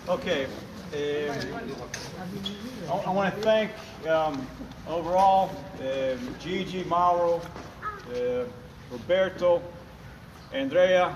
Okay. I want to thank overall Gigi, Mauro, Roberto, Andrea,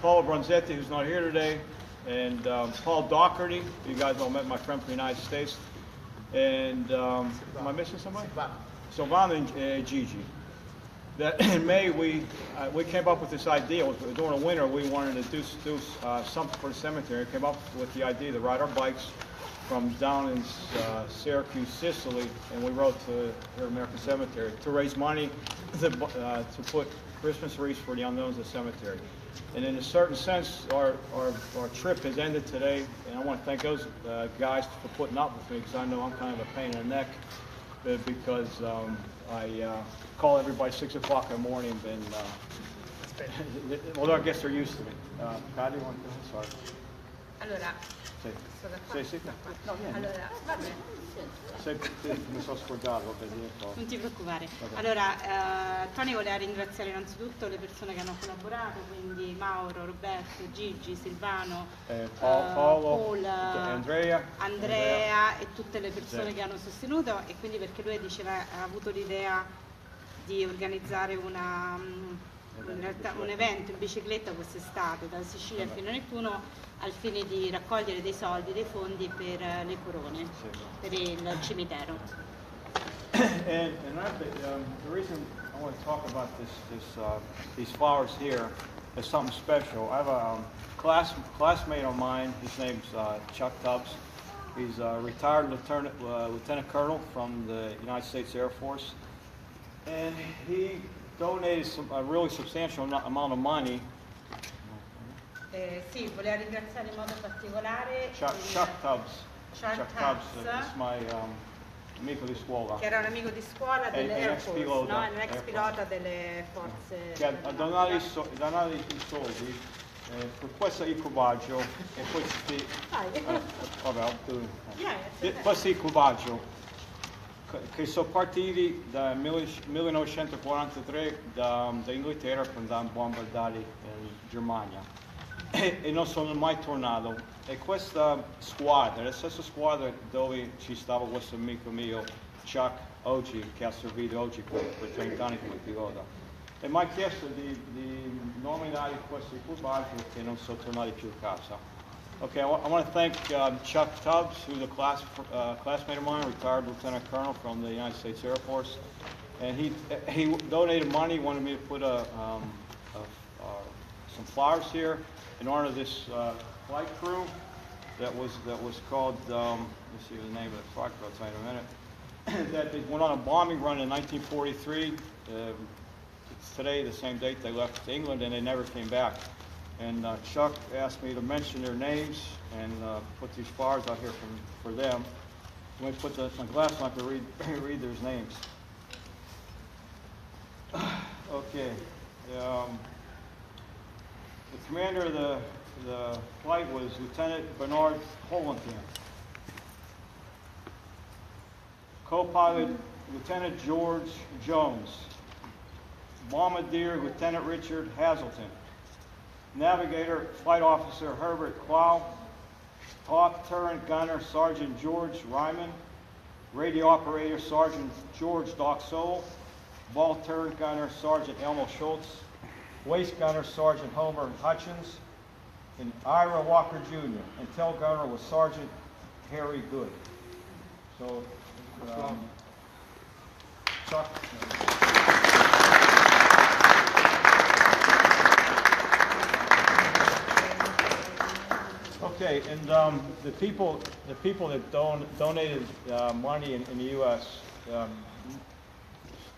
Paul Bronzetti, who's not here today, and Paul Doherty. You guys all met my friend from the United States. And am I missing somebody? Silvano and Gigi. That in May we came up with this idea. During the winter we wanted to do something for the cemetery. We came up with the idea to ride our bikes from down in Syracuse, Sicily, and we rode to the American Cemetery to raise money to put Christmas wreaths for the unknowns at the cemetery. And in a certain sense, our trip has ended today, and I want to thank those guys for putting up with me, because I know I'm kind of a pain in the neck, because I call everybody 6 o'clock in the morning, and well, I guess they're used to me. Patty, want to go? Sorry. Allora, Sì. No, niente. allora, va bene. Mi sono scordato per dire. Non ti preoccupare. Allora, Tony voleva ringraziare innanzitutto le persone che hanno collaborato, quindi Mauro, Roberto, Gigi, Silvano, Paolo, Paul, Andrea e tutte le persone che hanno sostenuto, e quindi perché lui diceva ha avuto l'idea di organizzare un evento in bicicletta quest'estate dalla Sicilia fino a nettuno, al fine di raccogliere dei soldi, dei fondi per le corone, per il cimitero. And the reason I want to talk about these flowers here is something special. I have a classmate of mine. His name's Chuck Tubbs. He's a retired lieutenant colonel from the United States Air Force, and he donated a really substantial amount of money. Sì, voleva ringraziare in modo particolare Chuck Tubbs. Chuck Tubbs is my amico di scuola. Che era un amico di scuola dell'Air Force, no? È un ex pilota delle forze. Che ha donato i soldi per questo equipaggio e questo equipaggio che sono partiti dal 1943 da Inghilterra per andare a bombardare in Germania. E non sono mai tornato. E questa squadra, la stessa squadra dove ci stava questo amico mio, Chuck, oggi, che ha servito oggi per 30 anni come pilota. E mi ha chiesto di nominare questo equipaggio che non sono tornati più a casa. Okay, I want to thank Chuck Tubbs, who's a classmate of mine, retired lieutenant colonel from the United States Air Force. And he donated money, wanted me to put some flowers here in honor of this flight crew that was called, let me see the name of the flight crew, I'll tell you in a minute, that they went on a bombing run in 1943. It's today, the same date they left to England, and they never came back. And Chuck asked me to mention their names and put these flowers out here for them. Let me put my glasses on to read their names. Okay. The commander of the flight was Lieutenant Bernard Holenkamp. Co-pilot, Lieutenant George Jones. Bombardier, Lieutenant Richard Hazelton. Navigator, Flight Officer Herbert Clow. Top Turret Gunner, Sergeant George Ryman. Radio Operator, Sergeant George Doc Soul. Ball Turret Gunner, Sergeant Elmo Schultz. Waist Gunner, Sergeant Homer Hutchins. And Ira Walker Jr. And Tail Gunner was Sergeant Harry Good. So, Chuck. Okay, and the people that donated money in the U.S.,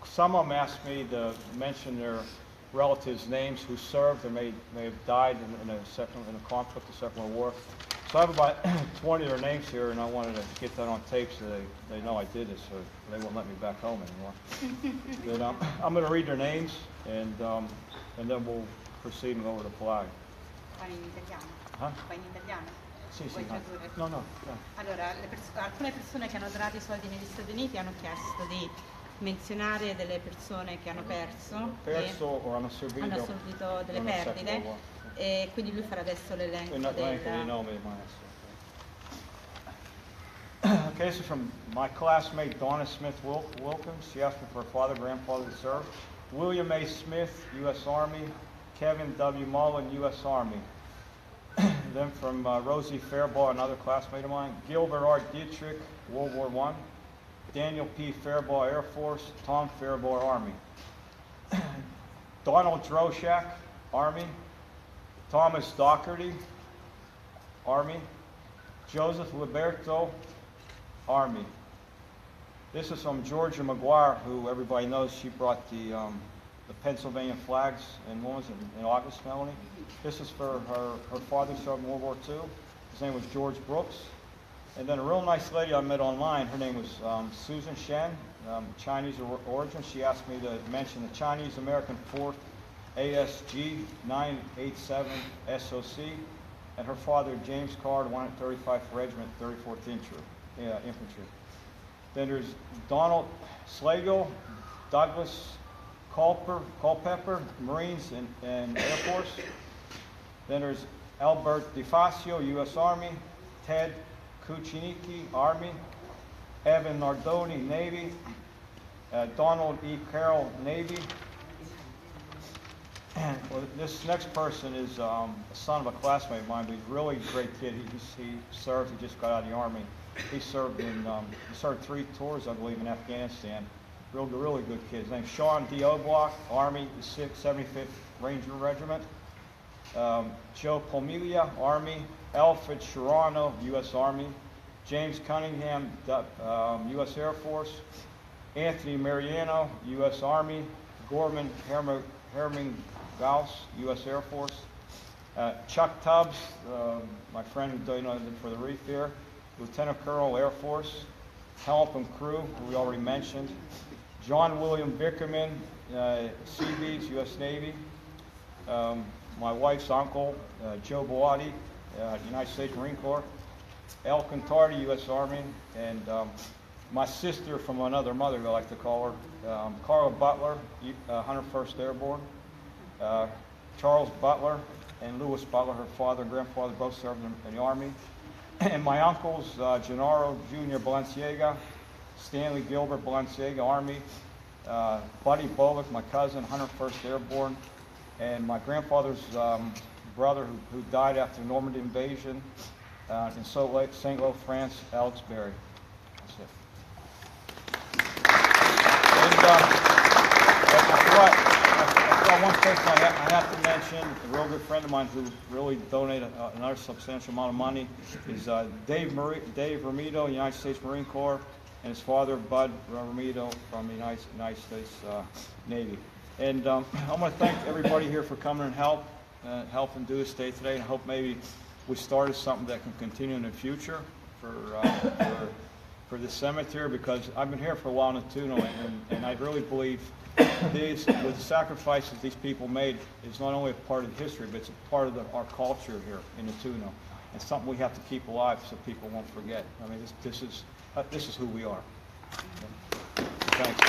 some of them asked me to mention their relatives' names who served or may have died in a conflict of Second World War. So I have about 20 of their names here, and I wanted to get that on tape so they know I did this, so they won't let me back home anymore. But I'm going to read their names, and then we'll proceed and go over the flag. Fai in italiano? Huh? Fai in italiano? Sì, Vuoi tradurre? No. Allora, alcune persone che hanno donato i soldi negli Stati Uniti hanno chiesto di menzionare delle persone che hanno perso o hanno subito delle perdite, e quindi lui farà adesso l'elenco del... Okay, this is from my classmate Donna Smith Wilkins. She asked me for her father, grandfather to serve. William A. Smith, U.S. Army. Kevin W. Mullen, U.S. Army. Then from Rosie Fairbaugh, another classmate of mine. Gilbert R. Dietrich, World War I. Daniel P. Fairbaugh, Air Force. Tom Fairbaugh, Army. Donald Droshak, Army. Thomas Doherty, Army. Joseph Liberto, Army. This is from Georgia McGuire, who everybody knows. She brought the Pennsylvania flags in August, Melanie. This is for her father served in World War II. His name was George Brooks. And then a real nice lady I met online, her name was Susan Shen, Chinese origin. She asked me to mention the Chinese American 4th ASG 987 SOC, and her father, James Card, 135th Regiment, 34th Infantry. Then there's Donald Slagle, Douglas Culpepper, Marines and Air Force. Then there's Albert DeFacio, U.S. Army. Ted Kuchiniki, Army. Evan Nardoni, Navy. Donald E. Carroll, Navy. Well, this next person is a son of a classmate of mine, but he's a really great kid. He served, he just got out of the Army. He served in, he served 3 tours, I believe, in Afghanistan. Really good kid. His name's Sean D. Oblock, Army, 75th Ranger Regiment. Joe Pomilia, Army. Alfred Sharano, U.S. Army. James Cunningham, U.S. Air Force. Anthony Mariano, U.S. Army. Gorman Herming Gauss, U.S. Air Force. Chuck Tubbs, my friend who donated for the wreath here. Lieutenant Colonel, Air Force. Help and crew, who we already mentioned. John William Bickerman, Seabees, U.S. Navy. My wife's uncle, Joe Boati, United States Marine Corps. El Cantardi, U.S. Army. And my sister from another mother, I like to call her, Carla Butler, 101st Airborne. Charles Butler and Louis Butler, her father and grandfather, both served in the Army. And my uncles, Gennaro Jr. Balenciaga, Stanley Gilbert Balenciaga, Army. Buddy Bullock, my cousin, 101st Airborne. And my grandfather's brother who died after the Normandy invasion in St. Lo, France, Alex Berry. That's it. And one person I have to mention, a real good friend of mine who really donated another substantial amount of money, is Dave Ramito, United States Marine Corps, and his father, Bud Ramito, from the United States Navy. And I want to thank everybody here for coming and helping do this day today. And I hope maybe we started something that can continue in the future for this cemetery, because I've been here for a while in nettuno, and I really believe the sacrifices these people made is not only a part of the history, but it's a part of our culture here in nettuno. It's something we have to keep alive so people won't forget. I mean, this is who we are. Thanks.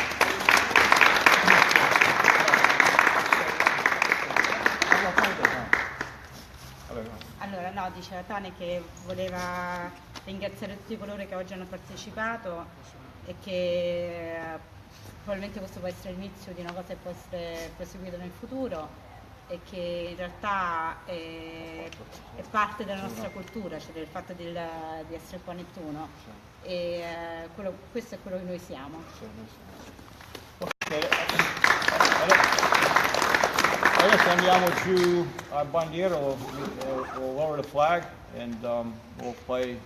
Allora, no, diceva Tane che voleva ringraziare tutti coloro che oggi hanno partecipato e che probabilmente questo può essere l'inizio di una cosa che può essere proseguita nel futuro e che in realtà è parte della nostra cultura, cioè del fatto di essere qua a Nettuno, e questo è quello che noi siamo. Adesso andiamo giù a bandiera, we'll lower the flag, and we'll play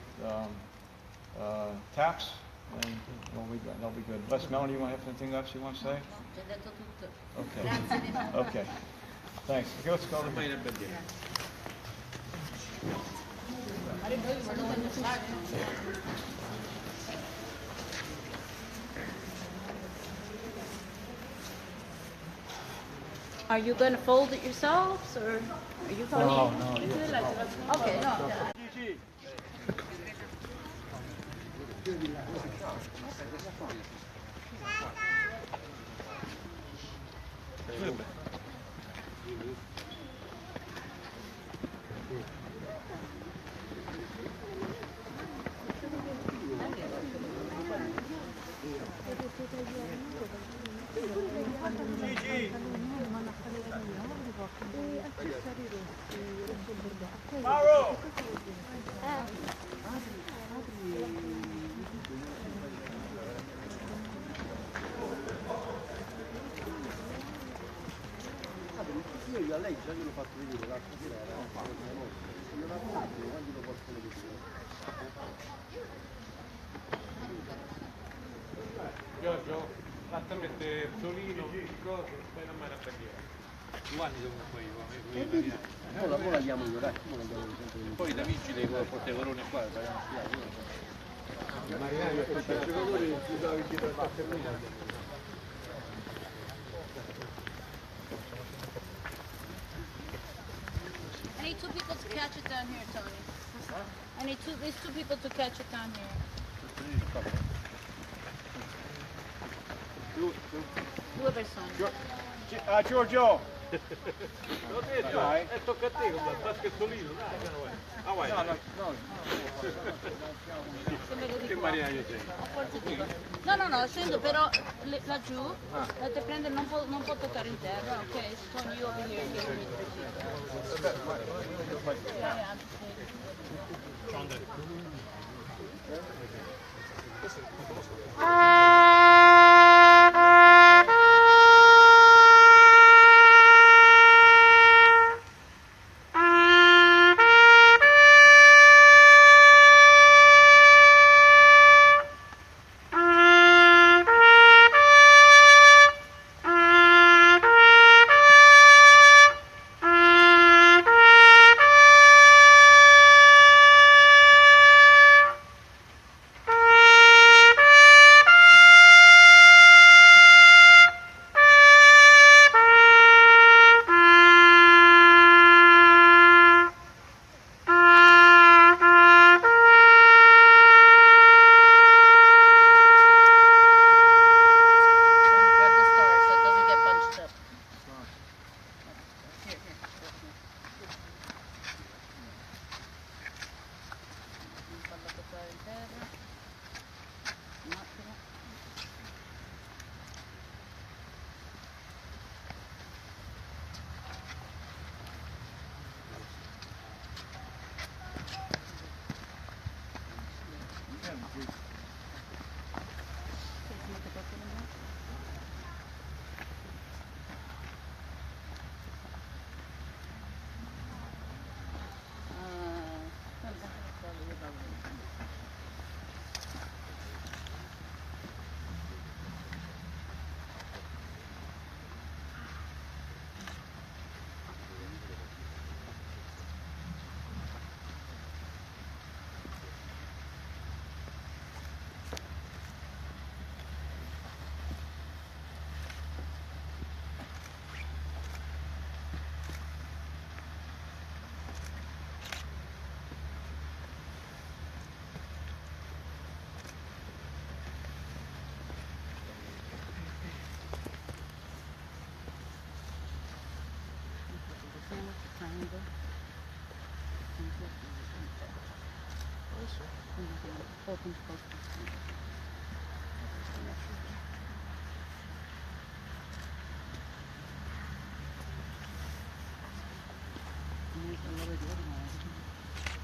taps, and that'll be good. Les, Melanie, you want to have anything else you want to say? No, ho detto tutto. Okay. Grazie di nuovo. Okay. Thanks. Okay, let's go over here. Are you going to fold it yourselves, or are you folding? No. Okay, no. Mauro! Io a lei già gliel'ho fatto vedere l'altra sera, era io la faccio quando lo possono vedere. Giorgio, fatta mettere Torino, cose, poi non mai la tagliare. Giovanni devono poi Ora la chiamo io, dai, ora la chiamo sempre io. poi da vigile con portavolone qua, parliamo Marinai, il giocatore si usava il dietro al batterino. I need two people to catch it down here, Tony. I need these two people to catch it down here. Due persone. Giorgio! L'ho detto, tocca a te con il baschettolino, dai. Ah, vai. Che marinaio sei? No, scendo però laggiù, la te prende, non può toccare in terra, ok? Tony, you over here, give me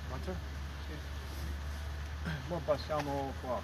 Quanto? Ora passiamo qua.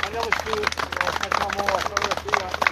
Andiamo su, facciamo